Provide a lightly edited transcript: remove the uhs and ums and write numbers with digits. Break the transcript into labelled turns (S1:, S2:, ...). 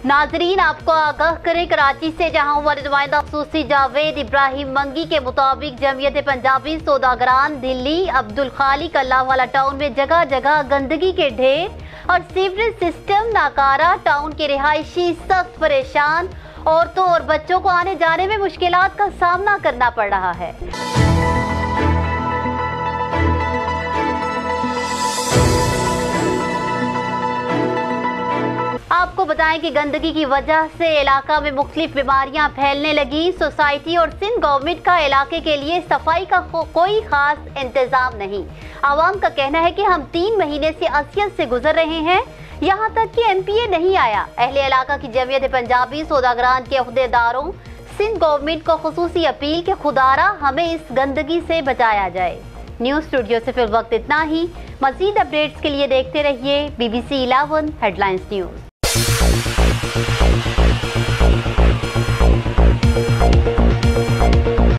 S1: नाजरीन, आपको आगाह करें, कराची से जहां हुआ नुमाइंदा खसूसी जावेद इब्राहिम मंगी के मुताबिक जमीयत पंजाबी सौदागरान दिल्ली अब्दुल खालिक अल्लाहवाला टाउन में जगह जगह गंदगी के ढेर और सीवरेज सिस्टम नाकारा। टाउन के रिहायशी सख्त परेशान, औरतों और बच्चों को आने जाने में मुश्किलात का सामना करना पड़ रहा है। आपको बताएं कि गंदगी की वजह से इलाका में मुख्तलिफ बीमारियां फैलने लगी। सोसाइटी और सिंध गवर्नमेंट का इलाके के लिए सफाई का कोई खास इंतजाम नहीं। आवाम का कहना है कि हम 3 महीने से असलियत से गुजर रहे हैं, यहाँ तक कि MPA नहीं आया। अहले इलाका की जमीयत पंजाबी सौदागरान के अहदेदारों सिंध गवर्नमेंट को खुसूसी अपील के खुदारा हमें इस गंदगी से बचाया जाए। न्यूज़ स्टूडियो से फिल वक्त इतना ही। मज़ीद अपडेट्स के लिए देखते रहिए BBC 11 हेडलाइंस न्यूज़।